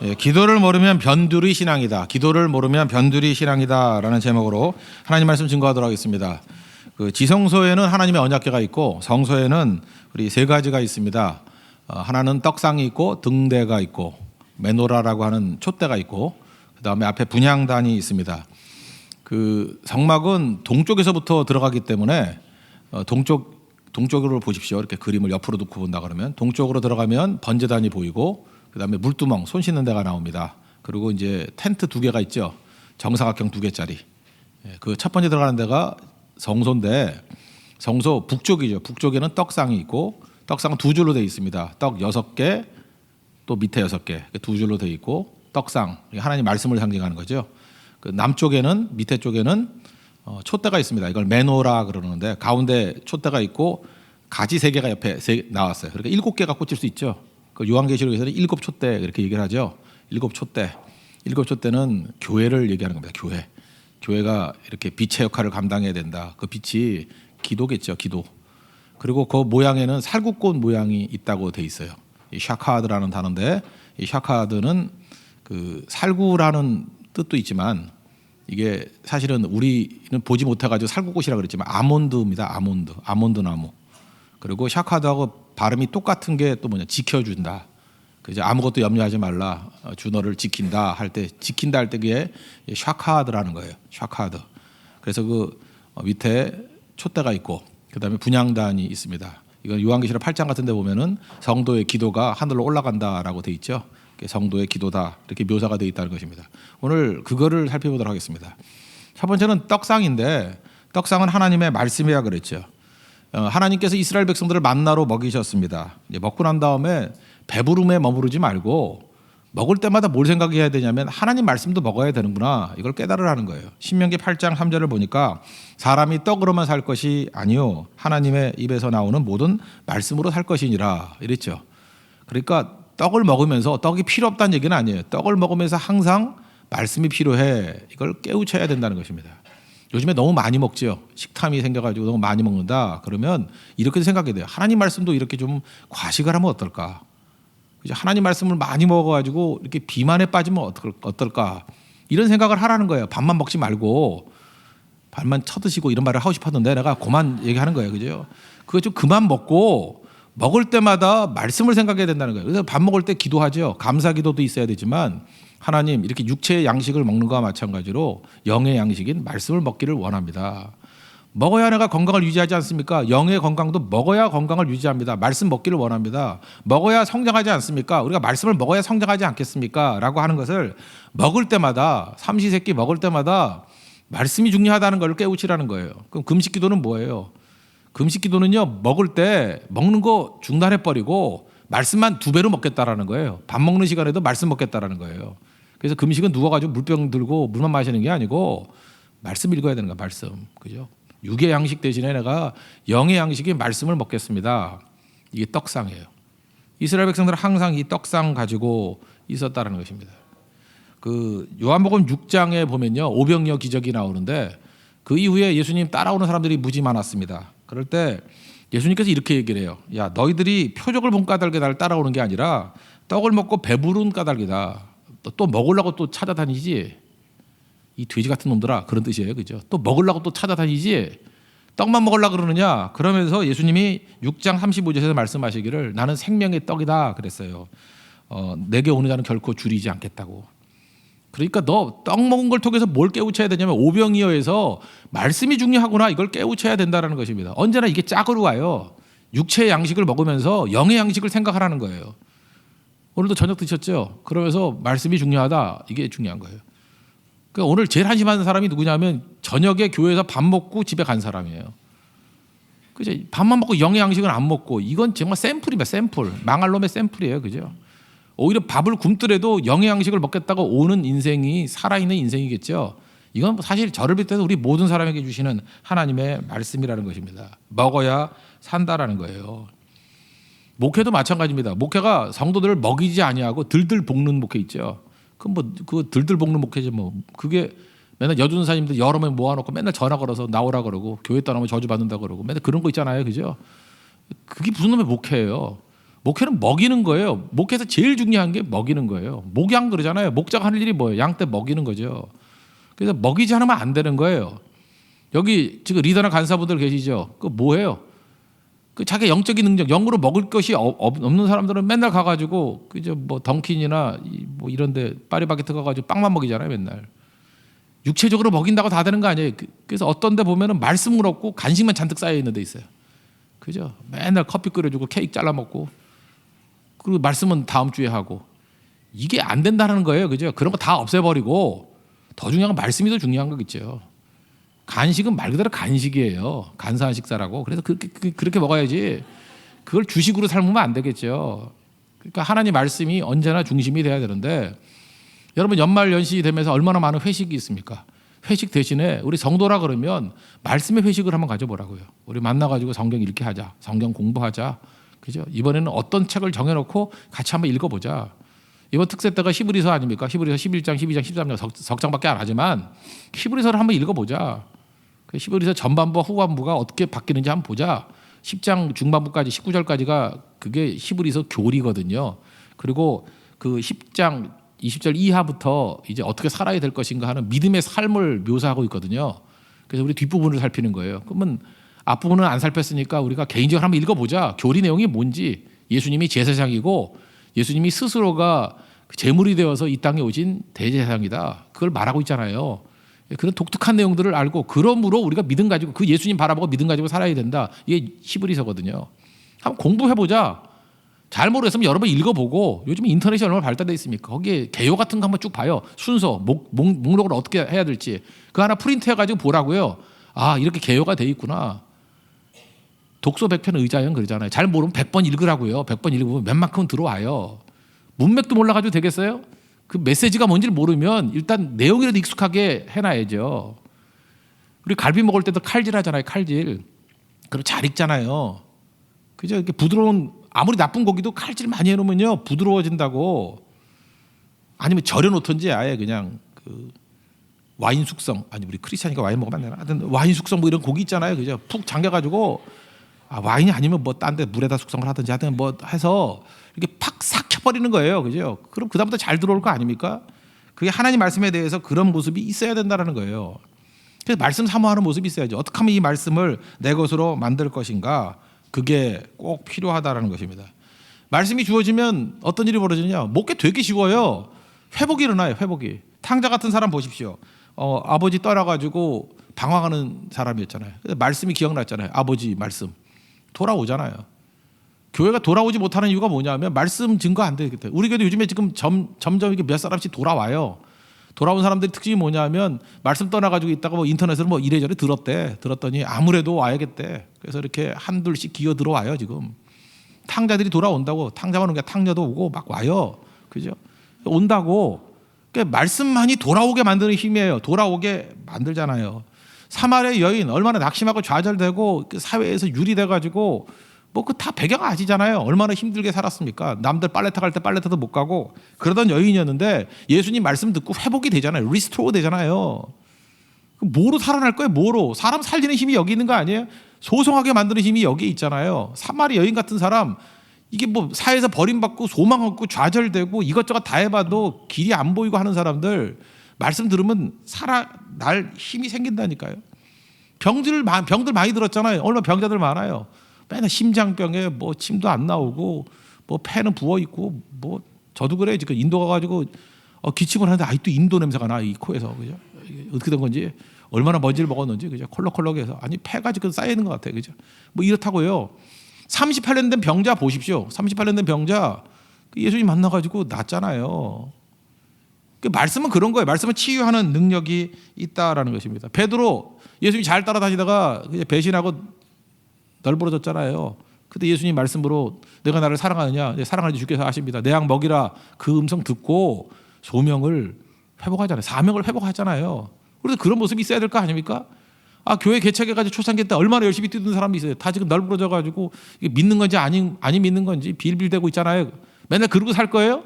예, 기도를 모르면 변두리 신앙이다. 기도를 모르면 변두리 신앙이다라는 제목으로 하나님 말씀 증거하도록 하겠습니다. 그 지성소에는 하나님의 언약궤가 있고 성소에는 우리 세 가지가 있습니다. 하나는 떡상이 있고 등대가 있고 메노라라고 하는 촛대가 있고 그다음에 앞에 분향단이 있습니다. 그 성막은 동쪽에서부터 들어가기 때문에 동쪽으로 보십시오. 이렇게 그림을 옆으로 놓고 본다 그러면 동쪽으로 들어가면 번제단이 보이고 그다음에 물두멍 손 씻는 데가 나옵니다. 그리고 이제 텐트 두 개가 있죠. 정사각형 두 개짜리. 그 첫 번째 들어가는 데가 성소인데 성소 북쪽이죠. 북쪽에는 떡상이 있고 떡상은 두 줄로 되어 있습니다. 떡 6개 또 밑에 6개 두 줄로 되어 있고 떡상 하나님 말씀을 상징하는 거죠. 그 남쪽에는 밑에 쪽에는 촛대가 있습니다. 이걸 메노라 그러는데 가운데 촛대가 있고 가지 3개가 옆에 나왔어요. 그러니까 7개가 꽂힐 수 있죠. 그 요한계시록에서는 7촛대 이렇게 얘기를 하죠. 7촛대. 7촛대는 교회를 얘기하는 겁니다. 교회가 이렇게 빛의 역할을 감당해야 된다. 그 빛이 기도겠죠. 기도. 그리고 그 모양에는 살구꽃 모양이 있다고 돼 있어요. 이 샤카드라는 단어인데 이 샤카드는 그 살구라는 뜻도 있지만 이게 사실은 우리는 보지 못해가지고 살구꽃이라 그랬지만 아몬드입니다. 아몬드 나무. 그리고 샤카드하고 발음이 똑같은 게 또 뭐냐 지켜준다. 그죠? 아무것도 염려하지 말라. 주 너를 지킨다 할 때 지킨다 할 때 그게 샤카드라는 거예요. 샤카드. 그래서 그 밑에 촛대가 있고 그다음에 분향단이 있습니다. 이건 요한계시록 8장 같은 데 보면은 성도의 기도가 하늘로 올라간다라고 돼 있죠. 성도의 기도다 이렇게 묘사가 되어 있다는 것입니다. 오늘 그거를 살펴보도록 하겠습니다. 첫 번째는 떡상인데 떡상은 하나님의 말씀이라 그랬죠. 하나님께서 이스라엘 백성들을 만나로 먹이셨습니다. 이제 먹고 난 다음에 배부름에 머무르지 말고 먹을 때마다 뭘 생각해야 되냐면 하나님 말씀도 먹어야 되는구나 이걸 깨달으라는 거예요. 신명기 8장 3절을 보니까 사람이 떡으로만 살 것이 아니요 하나님의 입에서 나오는 모든 말씀으로 살 것이니라 이랬죠. 그러니까 떡을 먹으면서 떡이 필요 없다는 얘기는 아니에요. 떡을 먹으면서 항상 말씀이 필요해. 이걸 깨우쳐야 된다는 것입니다. 요즘에 너무 많이 먹지요. 식탐이 생겨가지고 너무 많이 먹는다. 그러면 이렇게 생각해야 돼요. 하나님 말씀도 이렇게 좀 과식을 하면 어떨까? 하나님 말씀을 많이 먹어가지고 이렇게 비만에 빠지면 어떨까? 이런 생각을 하라는 거예요. 밥만 먹지 말고 밥만 쳐드시고 이런 말을 하고 싶었는데 내가 그만 얘기하는 거예요. 그죠? 그거 좀 그만 먹고 먹을 때마다 말씀을 생각해야 된다는 거예요. 그래서 밥 먹을 때 기도하죠. 감사 기도도 있어야 되지만 하나님 이렇게 육체의 양식을 먹는 것과 마찬가지로 영의 양식인 말씀을 먹기를 원합니다. 먹어야 내가 건강을 유지하지 않습니까? 영의 건강도 먹어야 건강을 유지합니다. 말씀 먹기를 원합니다. 먹어야 성장하지 않습니까? 우리가 말씀을 먹어야 성장하지 않겠습니까? 라고 하는 것을 먹을 때마다 삼시세끼 먹을 때마다 말씀이 중요하다는 걸 깨우치라는 거예요. 그럼 금식 기도는 뭐예요? 금식 기도는요 먹을 때 먹는 거 중단해 버리고 말씀만 2배로 먹겠다라는 거예요. 밥 먹는 시간에도 말씀 먹겠다라는 거예요. 그래서 금식은 누워가지고 물병 들고 물만 마시는 게 아니고 말씀 읽어야 되는 거야. 말씀. 그죠? 육의 양식 대신에 내가 영의 양식인 말씀을 먹겠습니다. 이게 떡상이에요. 이스라엘 백성들은 항상 이 떡상 가지고 있었다는 것입니다. 그 요한복음 6장에 보면요 오병이어 기적이 나오는데 그 이후에 예수님 따라오는 사람들이 무지 많았습니다. 그럴 때 예수님께서 이렇게 얘기를 해요. 야 너희들이 표적을 본 까닭에 나를 따라오는 게 아니라 떡을 먹고 배부른 까닭이다. 또 먹으려고 또 찾아다니지. 이 돼지 같은 놈들아 그런 뜻이에요. 그죠? 또 먹으려고 또 찾아다니지. 떡만 먹으려고 그러느냐. 그러면서 예수님이 6장 35절에서 말씀하시기를 나는 생명의 떡이다 그랬어요. 내게 오는 자는 결코 줄이지 않겠다고. 그러니까 너 떡 먹은 걸 통해서 뭘 깨우쳐야 되냐면 오병이어에서 말씀이 중요하구나 이걸 깨우쳐야 된다는 것입니다. 언제나 이게 짝으로 와요. 육체의 양식을 먹으면서 영의 양식을 생각하라는 거예요. 오늘도 저녁 드셨죠? 그러면서 말씀이 중요하다 이게 중요한 거예요. 그러니까 오늘 제일 한심한 사람이 누구냐면 저녁에 교회에서 밥 먹고 집에 간 사람이에요. 그죠? 밥만 먹고 영의 양식은 안 먹고 이건 정말 샘플입니다. 샘플. 망할 놈의 샘플이에요. 그죠? 오히려 밥을 굶더라도 영의 양식을 먹겠다고 오는 인생이 살아있는 인생이겠죠. 이건 사실 저를 비롯해서 우리 모든 사람에게 주시는 하나님의 말씀이라는 것입니다. 먹어야 산다라는 거예요. 목회도 마찬가지입니다. 목회가 성도들을 먹이지 아니하고 들들 볶는 목회 있죠. 그거 들들 볶는 목회지 뭐. 그게 맨날 여준사님들 여러 명 모아놓고 맨날 전화 걸어서 나오라 그러고 교회 떠나면 저주 받는다 그러고 맨날 그런 거 있잖아요. 그죠? 그게 무슨 놈의 목회예요. 목회는 먹이는 거예요. 목회에서 제일 중요한 게 먹이는 거예요. 목양 그러잖아요. 목자가 하는 일이 뭐예요? 양 떼 먹이는 거죠. 그래서 먹이지 않으면 안 되는 거예요. 여기 지금 리더나 간사분들 계시죠? 그 뭐예요? 그 자기 영적인 능력, 영으로 먹을 것이 없는 사람들은 맨날 가가지고 그저 뭐 덩킨이나 뭐 이런데 파리바게트 가가지고 빵만 먹이잖아요, 맨날. 육체적으로 먹인다고 다 되는 거 아니에요. 그래서 어떤데 보면은 말씀을 얻고 간식만 잔뜩 쌓여 있는 데 있어요. 그죠? 맨날 커피 끓여주고 케이크 잘라 먹고 그리고 말씀은 다음 주에 하고 이게 안 된다는 거예요, 그죠? 그런 거 다 없애버리고 더 중요한 건 말씀이 더 중요한 거겠죠. 간식은 말 그대로 간식이에요. 간사한 식사라고. 그래서 그렇게 먹어야지. 그걸 주식으로 삶으면 안 되겠죠. 그러니까 하나님 말씀이 언제나 중심이 돼야 되는데 여러분 연말 연시 되면서 얼마나 많은 회식이 있습니까? 회식 대신에 우리 성도라 그러면 말씀의 회식을 한번 가져보라고요. 우리 만나가지고 성경 읽게 하자. 성경 공부하자. 그죠? 이번에는 어떤 책을 정해놓고 같이 한번 읽어보자. 이번 특세 때가 히브리서 아닙니까? 히브리서 11장, 12장, 13장 석 장밖에 안 하지만 히브리서를 한번 읽어보자. 히브리서 전반부와 후반부가 어떻게 바뀌는지 한번 보자. 10장 중반부까지 19절까지가 그게 히브리서 교리거든요. 그리고 그 10장 20절 이하부터 이제 어떻게 살아야 될 것인가 하는 믿음의 삶을 묘사하고 있거든요. 그래서 우리 뒷부분을 살피는 거예요. 그러면 앞부분은 안 살폈으니까 우리가 개인적으로 한번 읽어보자. 교리 내용이 뭔지. 예수님이 제사장이고 예수님이 스스로가 제물이 되어서 이 땅에 오신 대제사장이다. 그걸 말하고 있잖아요. 그런 독특한 내용들을 알고 그러므로 우리가 믿음 가지고 그 예수님 바라보고 믿음 가지고 살아야 된다. 이게 히브리서거든요. 한번 공부해보자. 잘 모르겠으면 여러 번 읽어보고 요즘 인터넷이 얼마나 발달되어 있습니까? 거기에 개요 같은 거 한번 쭉 봐요. 순서, 목록을 어떻게 해야 될지. 그거 하나 프린트해가지고 보라고요. 아, 이렇게 개요가 돼 있구나. 독서 100편 의자형 그러잖아요. 잘 모르면 100번 읽으라고요. 100번 읽으면 웬만큼은 들어와요. 문맥도 몰라가지고 되겠어요? 그 메시지가 뭔지를 모르면 일단 내용이라도 익숙하게 해놔야죠. 우리 갈비 먹을 때도 칼질 하잖아요. 칼질. 그럼 잘 익잖아요. 그죠? 이렇게 부드러운 아무리 나쁜 고기도 칼질 많이 해놓으면요 부드러워진다고. 아니면 절여놓든지 아예 그냥 그 와인 숙성 아니 우리 크리스찬이니까 와인 먹으면 안 되나? 하여튼 와인 숙성 뭐 이런 고기 있잖아요. 그죠? 푹 잠겨가지고 와인이 아니면 뭐 딴 데 물에다 숙성을 하든지 하여튼 뭐 해서 이렇게 팍 삭혀버리는 거예요. 그죠? 그럼 그다음부터 잘 들어올 거 아닙니까? 그게 하나님 말씀에 대해서 그런 모습이 있어야 된다는 거예요. 그래서 말씀 사모하는 모습이 있어야죠. 어떻게 하면 이 말씀을 내 것으로 만들 것인가? 그게 꼭 필요하다는 것입니다. 말씀이 주어지면 어떤 일이 벌어지냐? 목회 되게 쉬워요. 회복이 일어나요. 회복이. 탕자 같은 사람 보십시오. 아버지 떠나가지고 방황하는 사람이었잖아요. 말씀이 기억났잖아요. 아버지 말씀. 돌아오잖아요. 교회가 돌아오지 못하는 이유가 뭐냐면 말씀 증거 안 되기 때문에. 우리 교회도 요즘에 지금 점점 이렇게 몇 사람씩 돌아와요. 돌아온 사람들의 특징이 뭐냐면 말씀 떠나가지고 있다가 뭐 인터넷으로 뭐 이래저래 들었더니 아무래도 와야겠대. 그래서 이렇게 한둘씩 기어 들어와요. 지금 탕자들이 돌아온다고. 탕자만 오니까 탕자도 오고 막 와요. 그죠? 온다고. 그러니까 말씀만이 돌아오게 만드는 힘이에요. 돌아오게 만들잖아요. 사마리아 여인 얼마나 낙심하고 좌절되고 사회에서 유리돼가지고 뭐 그 다 배경 아시잖아요. 얼마나 힘들게 살았습니까? 남들 빨래터 갈 때 빨래터도 못 가고 그러던 여인이었는데 예수님 말씀 듣고 회복이 되잖아요. 리스토어 되잖아요. 뭐로 살아날 거예요? 뭐로? 사람 살리는 힘이 여기 있는 거 아니에요? 소송하게 만드는 힘이 여기 있잖아요. 사마리아 여인 같은 사람 이게 뭐 사회에서 버림받고 소망 없고 좌절되고 이것저것 다 해봐도 길이 안 보이고 하는 사람들 말씀 들으면 살아날 힘이 생긴다니까요. 병들 많이 들었잖아요. 얼마나 병자들 많아요. 맨날 심장병에 뭐 침도 안 나오고 뭐 폐는 부어 있고 뭐 저도 그래 지금 인도 가가지고 기침을 하는데 아직도 인도 냄새가 나 이 코에서. 그죠? 이게 어떻게 된 건지 얼마나 먼지를 먹었는지 그죠? 콜록콜록해서 아니 폐가 지금 쌓여 있는 것 같아. 그죠? 뭐 이렇다고요. 38년 된 병자 보십시오. 38년 된 병자 예수님 만나가지고 낫잖아요. 그 말씀은 그런 거예요. 말씀은 치유하는 능력이 있다라는 것입니다. 베드로 예수님이 잘 따라다니다가 배신하고 널브러졌잖아요. 그때 예수님 말씀으로 내가 나를 사랑하느냐? 사랑하지 주께서 아십니다. 내 양 먹이라 그 음성 듣고 소명을 회복하잖아요. 사명을 회복하잖아요. 그래서 그런 모습이 있어야 될 거 아닙니까? 교회 개척해가지고 초창기 때 얼마나 열심히 뛰던 사람이 있어요. 다 지금 널브러져가지고 믿는 건지 아니 믿는 건지 빌빌대고 있잖아요. 맨날 그러고 살 거예요?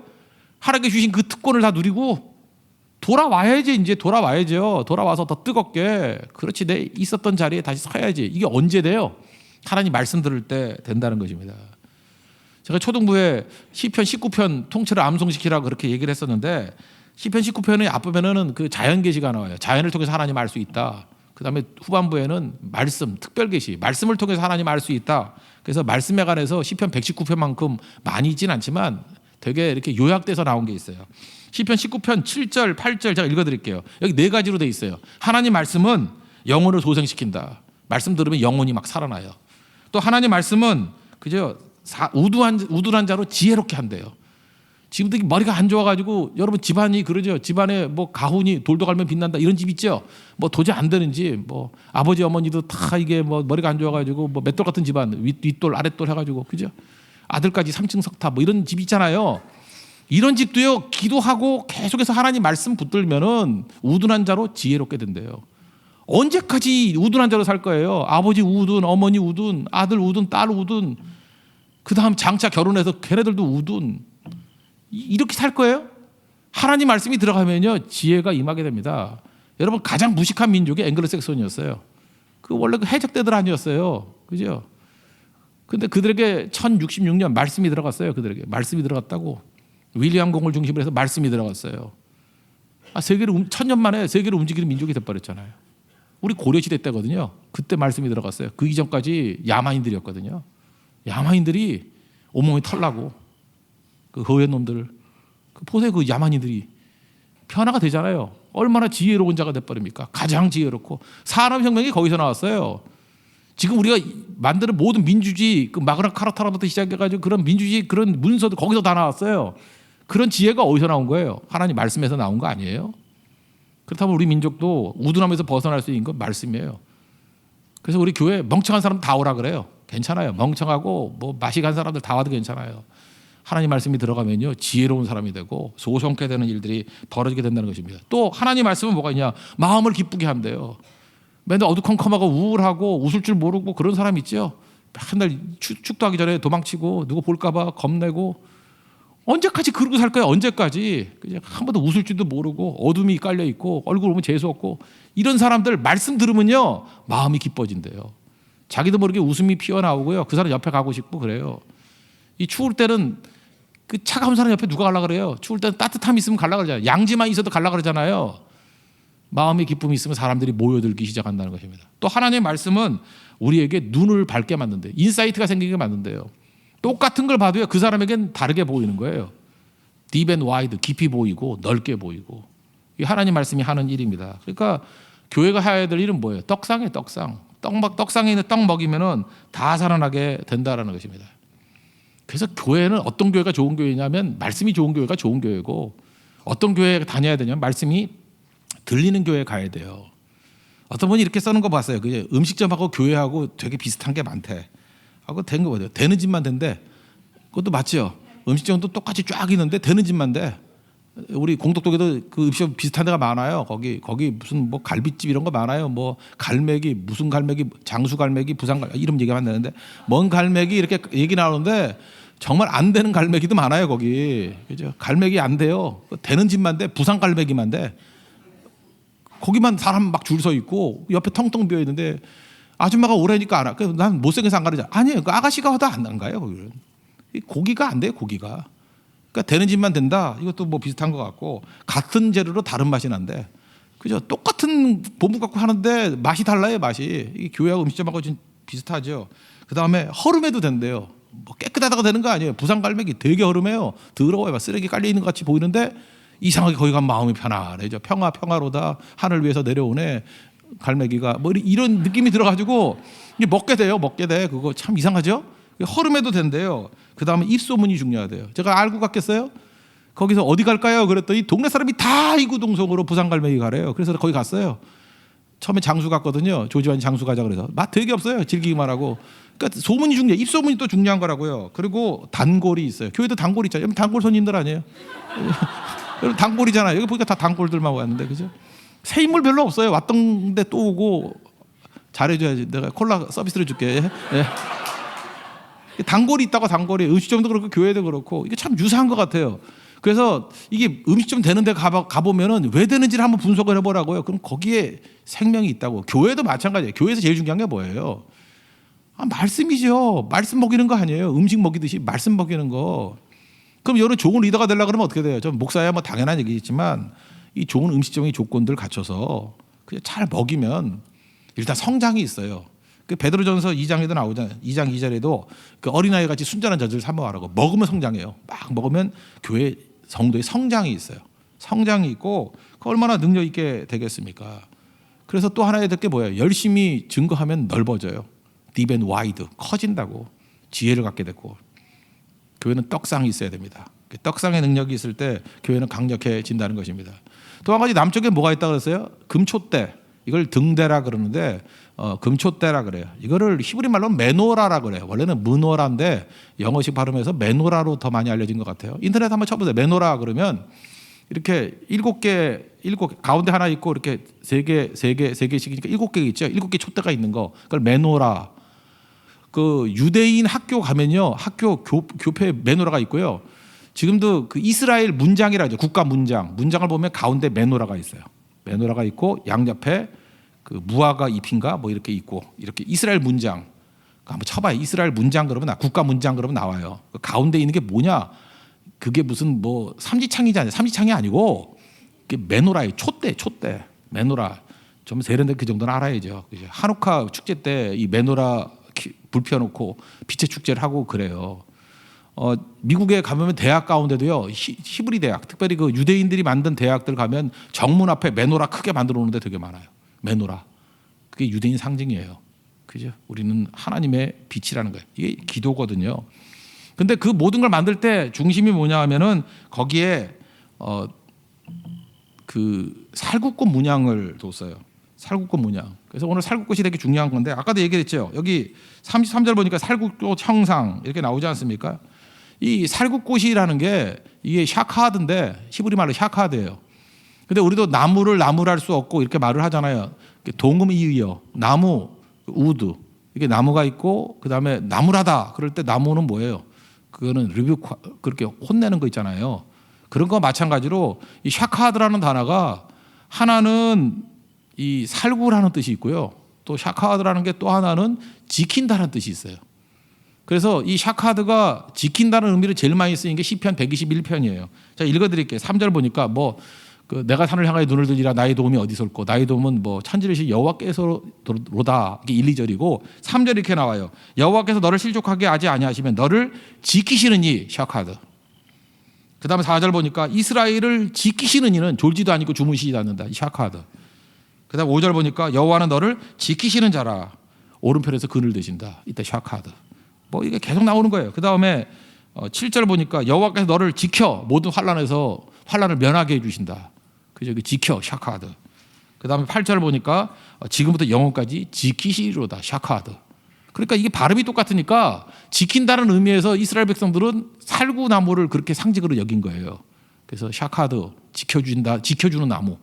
하나님께 주신 그 특권을 다 누리고 돌아와야지. 이제 돌아와야죠. 돌아와서 더 뜨겁게 그렇지 내 있었던 자리에 다시 서야지. 이게 언제 돼요? 하나님 말씀 들을 때 된다는 것입니다. 제가 초등부에 시편 19편 통째로 암송시키라고 그렇게 얘기를 했었는데 시편 19편의 앞부분에는 그 자연 계시가 나와요. 자연을 통해서 하나님 알 수 있다. 그다음에 후반부에는 말씀, 특별 계시, 말씀을 통해서 하나님 알 수 있다. 그래서 말씀에 관해서 시편 119편만큼 많이 있진 않지만 되게 이렇게 요약돼서 나온 게 있어요. 시편 19편 7절, 8절 제가 읽어드릴게요. 여기 네 가지로 돼 있어요. 하나님 말씀은 영혼을 소생시킨다. 말씀 들으면 영혼이 막 살아나요. 또 하나님 말씀은 그죠? 우둔한 자로 지혜롭게 한대요. 지금도 머리가 안 좋아가지고 여러분 집안이 그러죠. 집안에 뭐 가훈이 돌도 갈면 빛난다 이런 집 있죠. 뭐 도저히 안 되는지 뭐 아버지 어머니도 다 이게 뭐 머리가 안 좋아가지고 뭐 맷돌 같은 집안 윗돌 아랫돌 해가지고 그죠. 아들까지 3층 석탑 뭐 이런 집 있잖아요. 이런 집도요 기도하고 계속해서 하나님 말씀 붙들면은 우둔한 자로 지혜롭게 된대요. 언제까지 우둔한 자로 살 거예요? 아버지 우둔, 어머니 우둔, 아들 우둔, 딸 우둔, 그 다음 장차 결혼해서 걔네들도 우둔. 이렇게 살 거예요? 하나님 말씀이 들어가면요 지혜가 임하게 됩니다. 여러분 가장 무식한 민족이 앵글로색손이었어요. 그 원래 그 해적대들 아니었어요, 그죠? 근데 그들에게 1066년 말씀이 들어갔어요. 그들에게 말씀이 들어갔다고. 윌리엄 공을 중심으로 해서 말씀이 들어갔어요. 세계를 1000년 만에 세계를 움직이는 민족이 돼버렸잖아요. 우리 고려시대 때거든요. 그때 말씀이 들어갔어요. 그 이전까지 야만인들이었거든요. 야만인들이 온몸이 털나고 그 허연 놈들, 보세요. 그 야만인들이 변화가 되잖아요. 얼마나 지혜로운 자가 돼버립니까? 가장 지혜롭고 산업혁명이 거기서 나왔어요. 지금 우리가 만드는 모든 민주주의, 그 마그나 카타부터 시작해가지고 그런 민주주의 그런 문서도 거기서 다 나왔어요. 그런 지혜가 어디서 나온 거예요? 하나님 말씀에서 나온 거 아니에요? 그렇다면 우리 민족도 우둔함에서 벗어날 수 있는 건 말씀이에요. 그래서 우리 교회 멍청한 사람 다 오라 그래요. 괜찮아요. 멍청하고 뭐 맛이 간 사람들 다 와도 괜찮아요. 하나님 말씀이 들어가면요 지혜로운 사람이 되고 소성케 되는 일들이 벌어지게 된다는 것입니다. 또 하나님 말씀은 뭐가 있냐? 마음을 기쁘게 한대요. 맨날 어두컴컴하고 우울하고 웃을 줄 모르고 그런 사람 있죠. 맨날 축도하기 전에 도망치고 누구 볼까 봐 겁내고 언제까지 그러고 살 거야? 언제까지? 그냥 한 번도 웃을 줄도 모르고 어둠이 깔려 있고 얼굴 보면 재수 없고 이런 사람들 말씀 들으면요 마음이 기뻐진대요. 자기도 모르게 웃음이 피어나오고요. 그 사람 옆에 가고 싶고 그래요. 이 추울 때는 그 차가운 사람 옆에 누가 가려고 그래요? 추울 때는 따뜻함이 있으면 가려고 그러잖아요. 양지만 있어도 가려고 그러잖아요. 마음의 기쁨이 있으면 사람들이 모여들기 시작한다는 것입니다. 또 하나님의 말씀은 우리에게 눈을 밝게 만든대요. 인사이트가 생기게 만든대요. 똑같은 걸 봐도요 그 사람에겐 다르게 보이는 거예요. 딥 앤 와이드, 깊이 보이고 넓게 보이고. 이게 하나님 말씀이 하는 일입니다. 그러니까 교회가 해야 될 일은 뭐예요? 떡상이에요. 떡상. 떡상에 있는 떡 먹이면은 다 살아나게 된다라는 것입니다. 그래서 교회는 어떤 교회가 좋은 교회냐면 말씀이 좋은 교회가 좋은 교회고 어떤 교회에 다녀야 되냐면 말씀이 들리는 교회에 가야 돼요. 어떤 분이 이렇게 써는 거 봤어요. 그게 음식점하고 교회하고 되게 비슷한 게 많대. 하고 된 거 같아요. 되는 집만 된대. 그것도 맞죠. 음식점도 똑같이 쫙 있는데 되는 집만 돼. 우리 공덕동에도 그 음식점 비슷한 데가 많아요. 거기 무슨 뭐 갈비집 이런 거 많아요. 뭐 갈매기 무슨 갈매기 장수 갈매기 부산 갈매기 이름 얘기하면 되는데 먼 갈매기 이렇게 얘기 나오는데 정말 안 되는 갈매기도 많아요. 거기 그죠? 갈매기 안 돼요. 되는 집만 돼. 부산 갈매기만 돼. 거기만 사람 막 줄 서 있고 옆에 텅텅 비어 있는데 아줌마가 오래니까 안 와. 난 못생겨서 안 가르자. 아니에요. 그 아가씨가 와도 안 가요. 거기는 고기가 안 돼요. 고기가. 그러니까 되는 집만 된다. 이것도 뭐 비슷한 것 같고 같은 재료로 다른 맛이 난대. 그죠? 똑같은 본분 갖고 하는데 맛이 달라요. 맛이. 이게 교회하고 음식점하고 좀 비슷하죠. 그 다음에 허름해도 된대요. 뭐 깨끗하다가 되는 거 아니에요. 부산 갈매기 되게 허름해요. 더러워요. 막 쓰레기 깔려 있는 것 같이 보이는데 이상하게 거기 가면 마음이 편안해져. 평화로다. 하늘 위에서 내려오네. 갈매기가 뭐 이런 느낌이 들어가지고 먹게 돼요. 먹게 돼. 그거 참 이상하죠? 허름해도 된대요. 그 다음에 입소문이 중요하대요. 제가 알고 갔겠어요? 거기서 어디 갈까요? 그랬더니 동네 사람이 다 이구동성으로 부산 갈매기 가래요. 그래서 거기 갔어요. 처음에 장수 갔거든요. 조지환이 장수 가자 그래서 맛 되게 없어요. 즐기기만 하고. 그러니까 소문이 중요해. 입소문이 또 중요한 거라고요. 그리고 단골이 있어요. 교회도 단골 있잖아요. 단골 손님들 아니에요? 여러분 단골이잖아요. 여기 보니까 다 단골들만 왔는데 그죠? 새 인물 별로 없어요. 왔던 데 또 오고 잘해줘야지. 내가 콜라 서비스를 줄게. 예. 단골이 있다고 단골이 음식점도 그렇고 교회도 그렇고 이게 참 유사한 것 같아요. 그래서 이게 음식점 되는 데 가보면은 왜 되는지를 한번 분석을 해보라고요. 그럼 거기에 생명이 있다고. 교회도 마찬가지예요. 교회에서 제일 중요한 게 뭐예요? 말씀이죠. 말씀 먹이는 거 아니에요. 음식 먹이듯이 말씀 먹이는 거. 그럼 여러분 좋은 리더가 되려고 그러면 어떻게 돼요? 좀 목사야 뭐 당연한 얘기겠지만 이 좋은 음식적인 조건들 갖춰서 그냥 잘 먹이면 일단 성장이 있어요. 그 베드로전서 2장에도 나오잖아요. 2장 2절에도 그 어린아이 같이 순전한 젖을 삼아하라고. 먹으면 성장해요. 막 먹으면 교회 성도의 성장이 있어요. 성장이 있고 그 얼마나 능력 있게 되겠습니까? 그래서 또 하나 해야 될 게 뭐예요? 열심히 증거하면 넓어져요. 딥 앤 와이드 커진다고. 지혜를 갖게 되고. 교회는 떡상이 있어야 됩니다. 떡상의 능력이 있을 때 교회는 강력해진다는 것입니다. 또 한 가지 남쪽에 뭐가 있다고 그랬어요? 금촛대. 이걸 등대라 그러는데 금촛대라 그래요. 이거를 히브리 말로 메노라라 그래요. 원래는 무노라인데 영어식 발음해서 메노라로 더 많이 알려진 것 같아요. 인터넷 한번 쳐보세요. 메노라 그러면 이렇게 7개 가운데 하나 있고 이렇게 3개씩이니까 7개 있죠. 7개 촛대가 있는 거. 그걸 메노라. 그 유대인 학교 가면요. 학교 교패 메노라가 있고요. 지금도 그 이스라엘 문장이라 하죠. 국가 문장. 문장을 보면 가운데 메노라가 있어요. 메노라가 있고 양옆에 그 무화과 잎인가 뭐 이렇게 있고 이렇게 이스라엘 문장. 한번 쳐봐요. 이스라엘 문장 그러면 국가 문장 그러면 나와요. 그 가운데 있는 게 뭐냐? 그게 무슨 뭐 삼지창이잖아요. 삼지창이 아니고 그게 메노라예요. 촛대 메노라. 좀 세련된 그 정도는 알아야죠. 한우카 축제 때 이 메노라 불 펴놓고 빛의 축제를 하고 그래요. 미국에 가면 대학 가운데도요. 히브리 대학, 특별히 그 유대인들이 만든 대학들 가면 정문 앞에 메노라 크게 만들어 놓는 데 되게 많아요. 메노라. 그게 유대인 상징이에요. 그죠? 우리는 하나님의 빛이라는 거예요. 이게 기도거든요. 근데 그 모든 걸 만들 때 중심이 뭐냐 하면은 거기에 그 살구꽃 문양을 뒀어요. 살구꽃 문양. 그래서 오늘 살구꽃이 되게 중요한 건데 아까도 얘기했죠. 여기 33절 보니까 살구꽃 형상 이렇게 나오지 않습니까? 이 살구꽃이라는 게 이게 샤카드인데 히브리 말로 샤카드예요. 근데 우리도 나무를 나무라 할 수 없고 이렇게 말을 하잖아요. 동음이의어 나무 우드 이게 나무가 있고 그다음에 나무라다 그럴 때 나무는 뭐예요? 그거는 리뷰 그렇게 혼내는 거 있잖아요. 그런 거 마찬가지로 이 샤카드라는 단어가 하나는 이 살구라는 뜻이 있고요. 또 샤카드라는 게 또 하나는 지킨다는 뜻이 있어요. 그래서 이 샤카드가 지킨다는 의미를 제일 많이 쓰인 게 시편 121편이에요. 자 읽어드릴게요. 3절 보니까 뭐 그 내가 산을 향하여 눈을 들리라 나의 도움이 어디서 올꼬 나의 도움은 뭐 천지르신 여호와께서로다. 이게 1, 2절이고 3절 이렇게 나와요. 여호와께서 너를 실족하게 하지 아니하시면 너를 지키시는 이 샤카드. 그 다음에 4절 보니까 이스라엘을 지키시는 이는 졸지도 않고 주무시지 않는다. 이 샤카드. 그 다음에 5절 보니까 여호와는 너를 지키시는 자라. 오른편에서 그늘 드신다. 이때 샤카드. 뭐 이게 계속 나오는 거예요. 그 다음에 7절 보니까 여호와께서 너를 지켜 모든 환난에서 환난을 면하게 해주신다. 그죠? 지켜 샤카드. 그 다음에 8절 보니까 지금부터 영원까지 지키시리로다. 샤카드. 그러니까 이게 발음이 똑같으니까 지킨다는 의미에서 이스라엘 백성들은 살구나무를 그렇게 상징으로 여긴 거예요. 그래서 샤카드 지켜준다, 지켜주는 나무.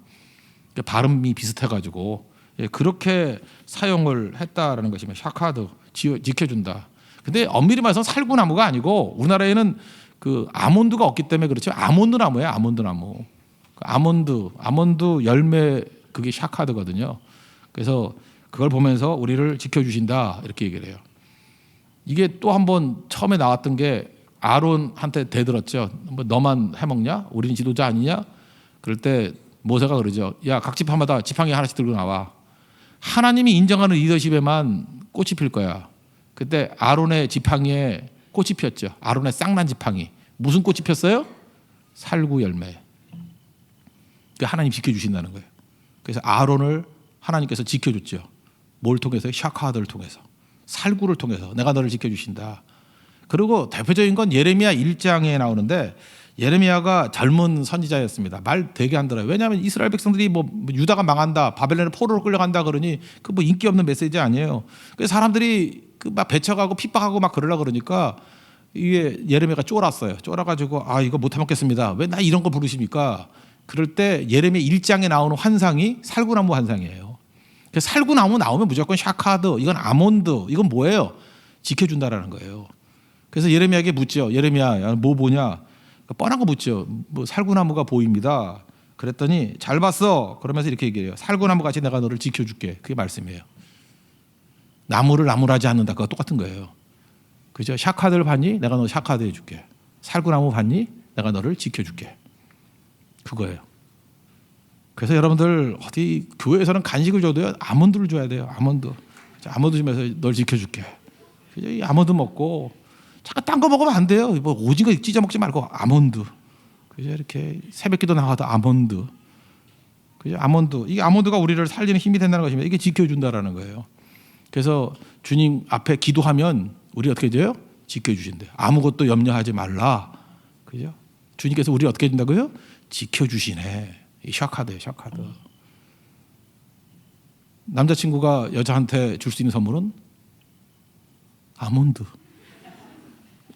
발음이 비슷해가지고 그렇게 사용을 했다라는 것이면 샤카드 지켜준다. 근데 엄밀히 말해서 살구나무가 아니고 우리나라에는 그 아몬드가 없기 때문에 그렇죠. 아몬드 나무예요. 아몬드 나무. 아몬드 열매 그게 샤카드거든요. 그래서 그걸 보면서 우리를 지켜주신다 이렇게 얘기를 해요. 이게 또 한 번 처음에 나왔던 게 아론한테 대들었죠. 뭐 너만 해먹냐? 우리는 지도자 아니냐? 그럴 때 모세가 그러죠. 야, 각 지파마다 지팡이 하나씩 들고 나와. 하나님이 인정하는 리더십에만 꽃이 필 거야. 그때 아론의 지팡이에 꽃이 피었죠. 아론의 쌍난 지팡이. 무슨 꽃이 폈어요? 살구 열매. 하나님 지켜주신다는 거예요. 그래서 아론을 하나님께서 지켜줬죠. 뭘 통해서? 샤카드를 통해서. 살구를 통해서 내가 너를 지켜주신다. 그리고 대표적인 건 예레미야 1장에 나오는데 예레미야가 젊은 선지자였습니다. 말 되게 안 들어요. 왜냐하면 이스라엘 백성들이 뭐 유다가 망한다, 바벨론에 포로로 끌려간다 그러니 그 뭐 인기 없는 메시지 아니에요. 그래서 사람들이 그 막 배척하고 핍박하고 막 그러려 그러니까 이게 예레미야가 쫄았어요. 쫄아가지고 아 이거 못 해먹겠습니다. 왜 나 이런 거 부르십니까? 그럴 때 예레미야 1장에 나오는 환상이 살구나무 환상이에요. 그래서 살구나무 나오면 무조건 샤카드, 이건 아몬드, 이건 뭐예요? 지켜준다라는 거예요. 그래서 예레미야에게 묻죠. 예레미야 뭐 보냐? 뻔한 거 묻죠. 뭐 살구나무가 보입니다. 그랬더니 잘 봤어. 그러면서 이렇게 얘기해요. 살구나무 같이 내가 너를 지켜줄게. 그게 말씀이에요. 나무를 나무라지 않는다. 그거 똑같은 거예요. 그죠? 샤카드를 봤니? 내가 너 샤카드 해줄게. 살구나무 봤니? 내가 너를 지켜줄게. 그거예요. 그래서 여러분들 어디 교회에서는 간식을 줘도요, 아몬드를 줘야 돼요. 아몬드 주면서 널 지켜줄게. 그죠? 이 아몬드 먹고 잠깐 딴 거 먹으면 안 돼요. 뭐 오징어 찢어 먹지 말고 아몬드. 그죠? 이렇게 새벽기도 나가도 아몬드. 그죠? 아몬드. 이게 아몬드가 우리를 살리는 힘이 된다는 것입니다. 이게 지켜준다라는 거예요. 그래서 주님 앞에 기도하면 우리 어떻게 돼요? 지켜주신대요. 아무것도 염려하지 말라. 그죠? 주님께서 우리 어떻게 해준다고요? 지켜주시네. 이 샤카드예요, 샤카드. 남자친구가 여자한테 줄 수 있는 선물은 아몬드.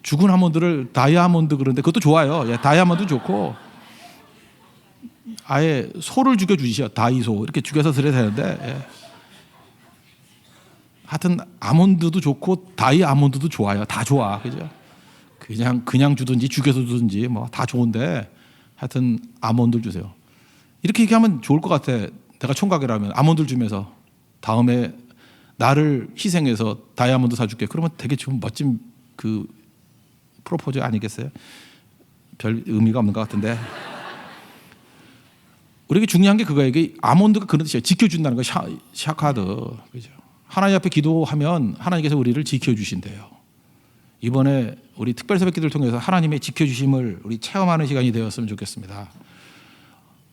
죽은 아몬드를 다이아몬드 그런데 그것도 좋아요. 예, 다이아몬드 좋고 아예 소를 죽여주시죠. 다이소 이렇게 죽여서 드려야 되는데 예. 하여튼 아몬드도 좋고 다이아몬드도 좋아요. 다 좋아. 그죠? 그냥 주든지 죽여서 주든지 뭐 다 좋은데 하여튼 아몬드를 주세요. 이렇게 얘기하면 좋을 것 같아. 내가 총각이라면 아몬드를 주면서 다음에 나를 희생해서 다이아몬드 사줄게. 그러면 되게 좀 멋진 그 프로포즈 아니겠어요? 별 의미가 없는 것 같은데. 우리에게 중요한 게 그거예요. 이게 아몬드가 그런 뜻이에요. 지켜준다는 거. 샤카드. 그죠? 하나님 앞에 기도하면 하나님께서 우리를 지켜주신대요. 이번에 우리 특별 새벽기도를 통해서 하나님의 지켜주심을 우리 체험하는 시간이 되었으면 좋겠습니다.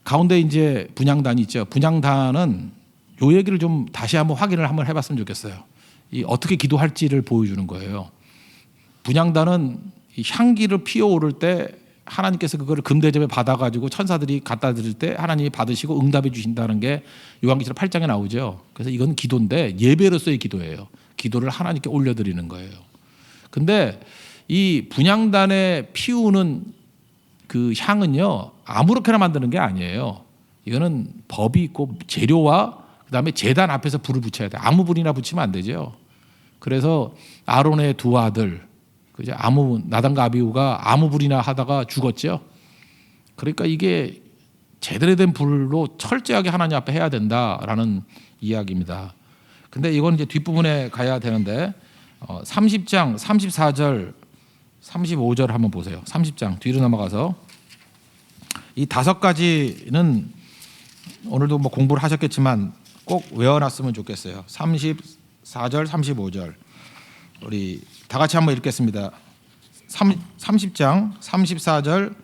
가운데 이제 분향단이 있죠. 분향단은 요 얘기를 좀 다시 한번 확인을 한번 해봤으면 좋겠어요. 이 어떻게 기도할지를 보여주는 거예요. 분향단은 이 향기를 피어오를 때 하나님께서 그거를 금대접에 받아가지고 천사들이 갖다 드릴 때 하나님이 받으시고 응답해 주신다는 게 요한계시록 8장에 나오죠. 그래서 이건 기도인데 예배로서의 기도예요. 기도를 하나님께 올려드리는 거예요. 근데 이 분향단에 피우는 그 향은요, 아무렇게나 만드는 게 아니에요. 이거는 법이 있고 재료와 그다음에 제단 앞에서 불을 붙여야 돼. 아무 불이나 붙이면 안 되죠. 그래서 아론의 두 아들, 그죠? 나단과 아비후가 아무 불이나 하다가 죽었죠. 그러니까 이게 제대로 된 불로 철저하게 하나님 앞에 해야 된다라는 이야기입니다. 근데 이건 이제 뒷부분에 가야 되는데 30장 34절 35절 한번 보세요. 30장 뒤로 넘어가서 이 5가지는 오늘도 뭐 공부를 하셨겠지만 꼭 외워놨으면 좋겠어요. 34절 35절 우리 다 같이 한번 읽겠습니다. 30장 34절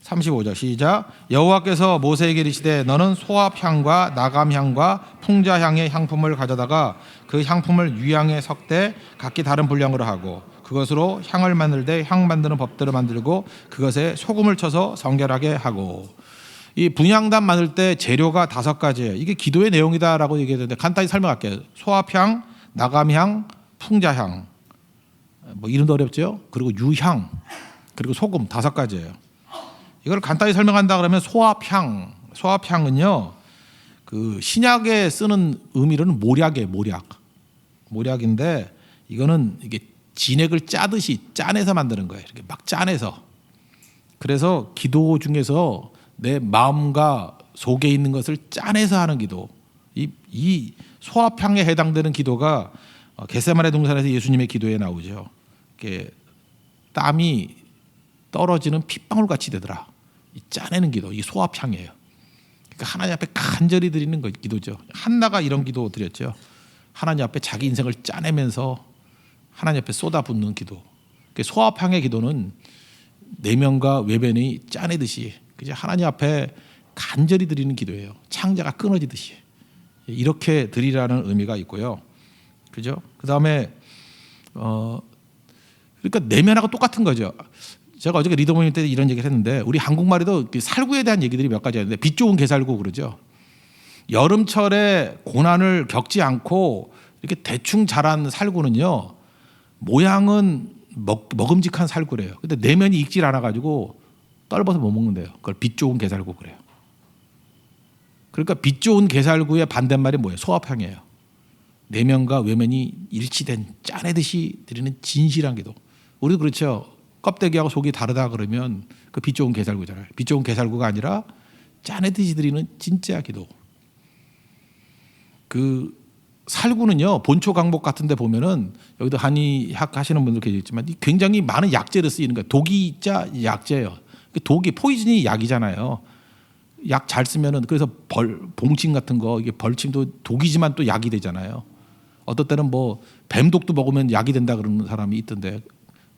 35절 시작. 여호와께서 모세에게 이르시되 너는 소합향과 나감향과 풍자향의 향품을 가져다가 그 향품을 유향에 섞되 각기 다른 분량으로 하고 그것으로 향을 만들되 향 만드는 법대로 만들고 그것에 소금을 쳐서 성결하게 하고. 이 분향단 만들 때 재료가 5가지예요. 이게 기도의 내용이다라고 얘기했는데 간단히 설명할게요. 소합향, 나감향, 풍자향 뭐 이름도 어렵죠. 그리고 유향 그리고 소금 5가지예요. 이걸 간단히 설명한다 그러면 소합향은요 그 신약에 쓰는 의미로는 모략인데 이거는 이게 진액을 짜듯이 짜내서 만드는 거예요. 이렇게 막 짜내서. 그래서 기도 중에서 내 마음과 속에 있는 것을 짜내서 하는 기도. 이 소합향에 해당되는 기도가 겟세마네 동산에서 예수님의 기도에 나오죠. 이렇게 땀이 떨어지는 핏방울 같이 되더라. 이 짜내는 기도, 이 소합향이에요. 그러니까 하나님 앞에 간절히 드리는 기도죠. 한나가 이런 기도 드렸죠. 하나님 앞에 자기 인생을 짜내면서 하나님 앞에 쏟아붓는 기도. 소합향의 기도는 내면과 외면이 짜내듯이 그죠? 하나님 앞에 간절히 드리는 기도예요. 창자가 끊어지듯이 이렇게 드리라는 의미가 있고요. 그죠? 그 다음에 그러니까 내면하고 똑같은 거죠. 제가 어저께 리더모님 때 이런 얘기를 했는데 우리 한국말에도 살구에 대한 얘기들이 몇 가지 있는데 빛 좋은 개살구 그러죠. 여름철에 고난을 겪지 않고 이렇게 대충 자란 살구는요 모양은 먹음직한 살구래요. 근데 내면이 익질 않아가지고 떨어서 못 먹는데요. 그걸 빛 좋은 개살구 그래요. 그러니까 빛 좋은 개살구의 반대말이 뭐예요? 소합향이에요. 내면과 외면이 일치된 짜내듯이 드리는 진실한 기도. 우리도 그렇죠. 껍데기하고 속이 다르다 그러면 그 빛 좋은 개살구잖아요. 빛 좋은 개살구가 아니라 짜내듯이 드리는 진짜 기도. 그 살구는요, 본초 강목 같은 데 보면은 여기도 한의학 하시는 분들 계시겠지만 굉장히 많은 약재를 쓰이는 거예요. 독이자 약재예요. 독이 포이즌이 약이잖아요. 약 잘 쓰면은 그래서 봉침 같은 거 이게 벌침도 독이지만 또 약이 되잖아요. 어떨 때는 뭐 뱀독도 먹으면 약이 된다 그러는 사람이 있던데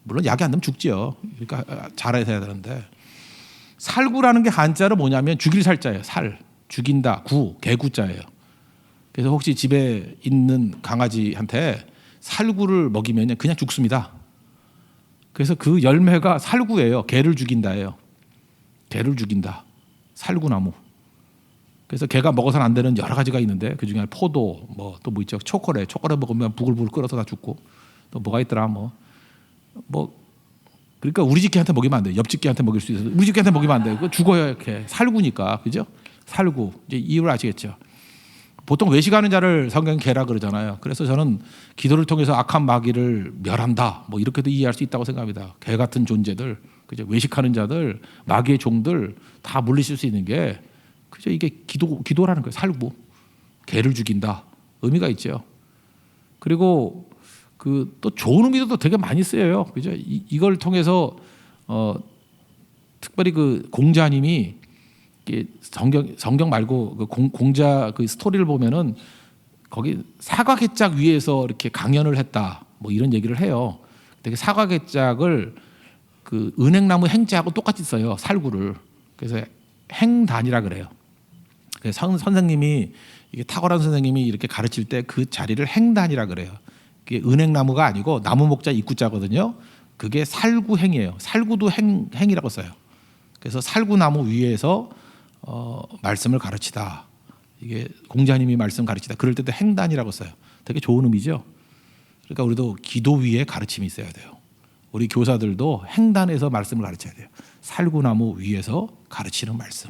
물론 약이 안 되면 죽지요. 그러니까 잘해서 해야 되는데 살구라는 게 한자로 뭐냐면 죽일 살자예요. 살 죽인다 구 개구자예요. 그래서 혹시 집에 있는 강아지한테 살구를 먹이면 그냥 죽습니다. 그래서 그 열매가 살구예요. 개를 죽인다예요. 개를 죽인다. 살구나무. 그래서 개가 먹어서는 안 되는 여러 가지가 있는데 그 중에 포도, 뭐 또 뭐 있죠. 초콜릿 먹으면 부글부글 끓어서 다 죽고 또 뭐가 있더라 뭐 그러니까 우리 집 개한테 먹이면 안 돼. 옆집 개한테 먹일 수 있어서 우리 집 개한테 먹이면 안 돼. 그거 죽어요 이렇게 살구니까 그죠? 살구 이제 이유를 아시겠죠? 보통 외식하는 자를 성경 개라 그러잖아요. 그래서 저는 기도를 통해서 악한 마귀를 멸한다. 뭐 이렇게도 이해할 수 있다고 생각합니다. 개 같은 존재들, 그죠? 외식하는 자들, 마귀의 종들 다 물리칠 수 있는 게 그죠? 이게 기도라는 거예요. 살구, 개를 죽인다. 의미가 있죠. 그리고 그 또 좋은 의미도 되게 많이 쓰여요. 그죠? 이걸 통해서 특별히 그 공자님이 성경 말고 그 공자 그 스토리를 보면은 거기 사과개짝 위에서 이렇게 강연을 했다 뭐 이런 얘기를 해요. 되게 사과개짝을 그 은행나무 행자하고 똑같이 써요. 살구를. 그래서 행단이라 그래요. 그래서 선생님이 이게 탁월한 선생님이 이렇게 가르칠 때 그 자리를 행단이라 그래요. 그게 은행나무가 아니고 나무 목자 입구자거든요. 그게 살구행이에요. 살구도 행이라고 써요. 그래서 살구나무 위에서 말씀을 가르치다. 이게 공자님이 말씀 가르치다. 그럴 때도 행단이라고 써요. 되게 좋은 의미죠. 그러니까 우리도 기도 위에 가르침이 있어야 돼요. 우리 교사들도 행단에서 말씀을 가르쳐야 돼요. 살구나무 위에서 가르치는 말씀.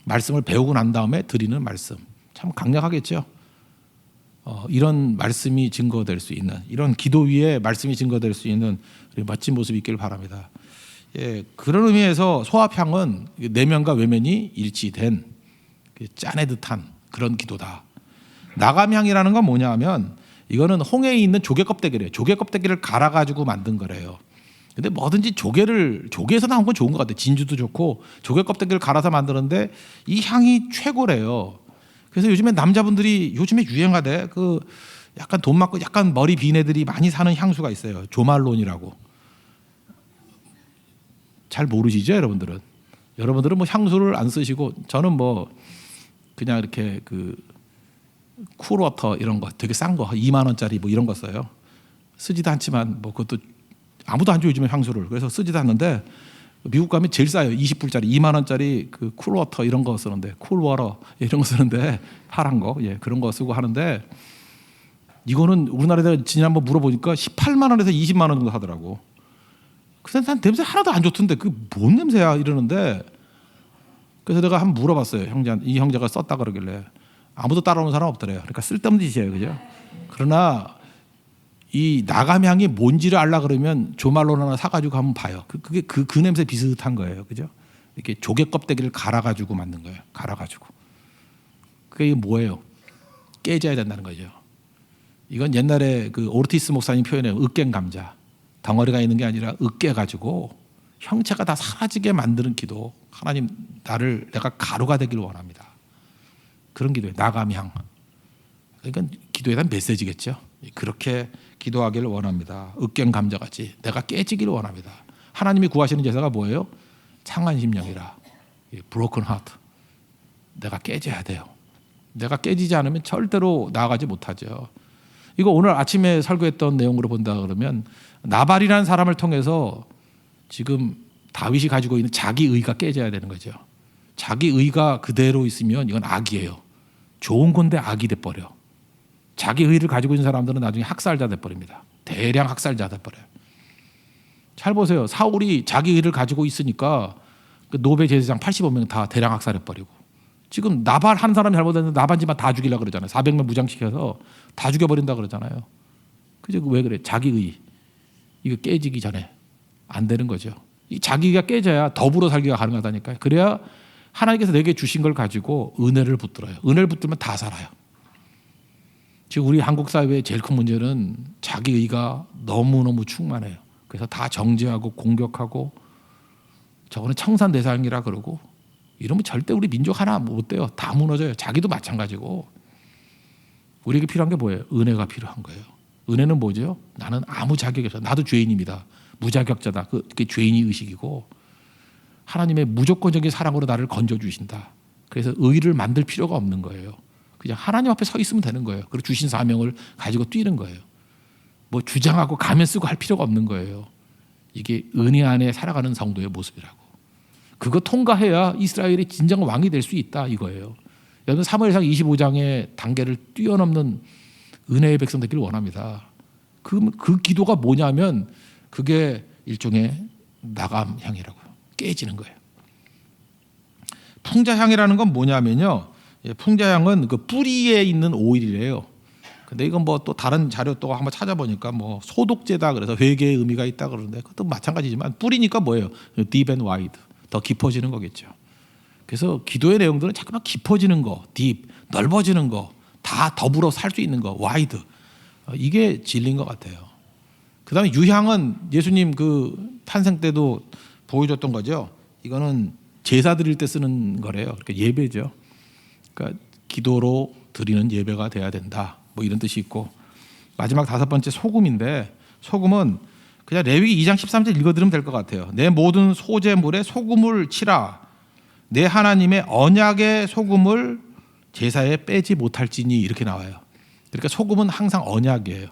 말씀을 배우고 난 다음에 드리는 말씀. 참 강력하겠죠. 이런 말씀이 증거될 수 있는, 이런 기도 위에 말씀이 증거될 수 있는 우리 멋진 모습이 있길 바랍니다. 예, 그런 의미에서 소합향은 내면과 외면이 일치된 짜내듯한 그런 기도다. 나감향이라는 건 뭐냐 하면 이거는 홍해에 있는 조개 껍데기래요. 조개 껍데기를 갈아가지고 만든 거래요. 근데 뭐든지 조개에서 나온 건 좋은 것 같아요. 진주도 좋고 조개 껍데기를 갈아서 만드는데 이 향이 최고래요. 그래서 요즘에 남자분들이 요즘에 유행하대 그 약간 돈 많고 약간 머리 빈 애들이 많이 사는 향수가 있어요. 조말론이라고. 잘 모르시죠, 여러분들은? 여러분들은 뭐 향수를 안 쓰시고 저는 뭐 그냥 이렇게 그 쿨워터 이런 거 되게 싼 거 2만 원짜리 뭐 이런 거 써요. 쓰지도 않지만 뭐 그것도 아무도 안 줘 요즘에 향수를. 그래서 쓰지도 않는데 미국 가면 제일 싸요. 20불짜리 2만 원짜리 그 쿨워터 이런 거 쓰는데 쿨워터 이런 거 쓰는데 파란 거 예, 그런 거 쓰고 하는데 이거는 우리나라에다 지난번 물어보니까 18만 원에서 20만 원 정도 하더라고. 그래서 난 냄새 하나도 안 좋던데 그게 뭔 냄새야 이러는데 그래서 내가 한번 물어봤어요. 이 형제가 썼다 그러길래 아무도 따라오는 사람 없더래요. 그러니까 쓸데없는 짓이에요, 그죠? 그러나 이 나감향이 뭔지를 알라 그러면 조말론 하나 사가지고 한번 봐요. 그게 그 냄새 비슷한 거예요, 그죠? 이렇게 조개 껍데기를 갈아가지고 만든 거예요. 갈아가지고. 그게 뭐예요? 깨져야 된다는 거죠. 이건 옛날에 그 오르티스 목사님 표현해요. 으깬 감자. 덩어리가 있는 게 아니라 으깨가지고 형체가 다 사라지게 만드는 기도. 하나님 내가 가루가 되기를 원합니다. 그런 기도예요. 나감향. 그러니까 기도에 대한 메시지겠죠. 그렇게 기도하기를 원합니다. 으깬 감자같이 내가 깨지기를 원합니다. 하나님이 구하시는 제사가 뭐예요? 상한 심령이라. broken heart. 내가 깨져야 돼요. 내가 깨지지 않으면 절대로 나아가지 못하죠. 이거 오늘 아침에 설교했던 내용으로 본다 그러면 나발이라는 사람을 통해서 지금 다윗이 가지고 있는 자기 의가 깨져야 되는 거죠. 자기 의가 그대로 있으면 이건 악이에요. 좋은 건데 악이 돼버려. 자기 의를 가지고 있는 사람들은 나중에 학살자 돼버립니다. 대량 학살자 돼버려요. 잘 보세요. 사울이 자기 의를 가지고 있으니까 그 노베 제사장 85명 다 대량 학살해버리고 지금 나발 한 사람이 잘못했는데 나반 집안 다 죽이려고 그러잖아요. 400명 무장시켜서 다 죽여버린다 그러잖아요. 그죠? 왜 그래? 자기 의. 이거 깨지기 전에 안 되는 거죠. 이 자기가 깨져야 더불어 살기가 가능하다니까요. 그래야 하나님께서 내게 주신 걸 가지고 은혜를 붙들어요. 은혜를 붙들면 다 살아요. 지금 우리 한국 사회의 제일 큰 문제는 자기의가 너무너무 충만해요. 그래서 다 정죄하고 공격하고 저거는 청산대상이라 그러고 이러면 절대 우리 민족 하나 못 돼요. 다 무너져요. 자기도 마찬가지고. 우리에게 필요한 게 뭐예요? 은혜가 필요한 거예요. 은혜는 뭐죠? 나는 아무 자격이 없어. 나도 죄인입니다. 무자격자다. 그게 죄인의 의식이고 하나님의 무조건적인 사랑으로 나를 건져주신다. 그래서 의를 만들 필요가 없는 거예요. 그냥 하나님 앞에 서 있으면 되는 거예요. 그리고 주신 사명을 가지고 뛰는 거예요. 뭐 주장하고 가면 쓰고 할 필요가 없는 거예요. 이게 은혜 안에 살아가는 성도의 모습이라고. 그거 통과해야 이스라엘이 진정 왕이 될 수 있다 이거예요. 여러분 사무엘상 25장의 단계를 뛰어넘는 은혜의 백성 되기를 원합니다. 그 기도가 뭐냐면 그게 일종의 나감향이라고요. 깨지는 거예요. 풍자향이라는 건 뭐냐면요. 풍자향은 그 뿌리에 있는 오일이래요. 근데 이건 뭐 또 다른 자료 또 한번 찾아보니까 뭐 소독제다 그래서 회개의 의미가 있다 그러는데 그것도 마찬가지지만 뿌리니까 뭐예요? deep and wide. 더 깊어지는 거겠죠. 그래서 기도의 내용들은 자꾸만 깊어지는 거, deep, 넓어지는 거, 다 더불어 살 수 있는 거, wide. 이게 진리인 것 같아요. 그다음에 유향은 예수님 그 탄생 때도 보여줬던 거죠. 이거는 제사 드릴 때 쓰는 거래요. 그러니까 예배죠. 그러니까 기도로 드리는 예배가 돼야 된다. 뭐 이런 뜻이 있고 마지막 5번째 소금인데 소금은 그냥 레위기 2장 13절 읽어드리면 될 것 같아요. 내 모든 소재물에 소금을 치라. 내 하나님의 언약의 소금을 제사에 빼지 못할지니 이렇게 나와요. 그러니까 소금은 항상 언약이에요.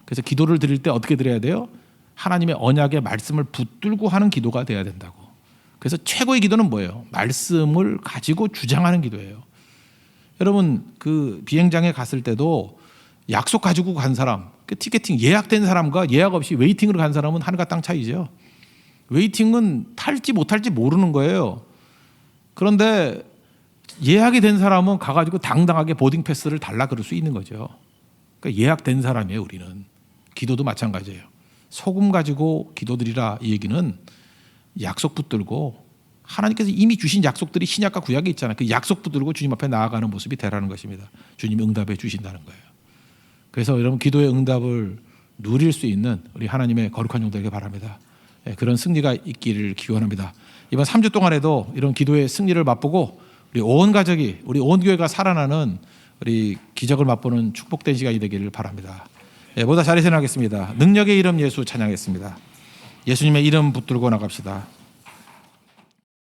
그래서 기도를 드릴 때 어떻게 드려야 돼요? 하나님의 언약의 말씀을 붙들고 하는 기도가 돼야 된다고. 그래서 최고의 기도는 뭐예요? 말씀을 가지고 주장하는 기도예요. 여러분 그 비행장에 갔을 때도 약속 가지고 간 사람, 그 티켓팅 예약된 사람과 예약 없이 웨이팅으로 간 사람은 하늘과 땅 차이죠. 웨이팅은 탈지 못할지 모르는 거예요. 그런데 예약이 된 사람은 가가지고 당당하게 보딩 패스를 달라 그럴 수 있는 거죠. 그러니까 예약된 사람이에요. 우리는 기도도 마찬가지예요. 소금 가지고 기도드리라 이 얘기는 약속 붙들고 하나님께서 이미 주신 약속들이 신약과 구약에 있잖아요. 그 약속 붙들고 주님 앞에 나아가는 모습이 되라는 것입니다. 주님이 응답해 주신다는 거예요. 그래서 여러분 기도의 응답을 누릴 수 있는 우리 하나님의 거룩한 종들에게 바랍니다. 그런 승리가 있기를 기원합니다. 이번 3주 동안에도 이런 기도의 승리를 맛보고 우리 온 가족이 우리 온 교회가 살아나는 우리 기적을 맛보는 축복된 시간이 되기를 바랍니다. 모두 자리에 일어나겠습니다. 능력의 이름 예수 찬양하겠습니다. 예수님의 이름 붙들고 나갑시다.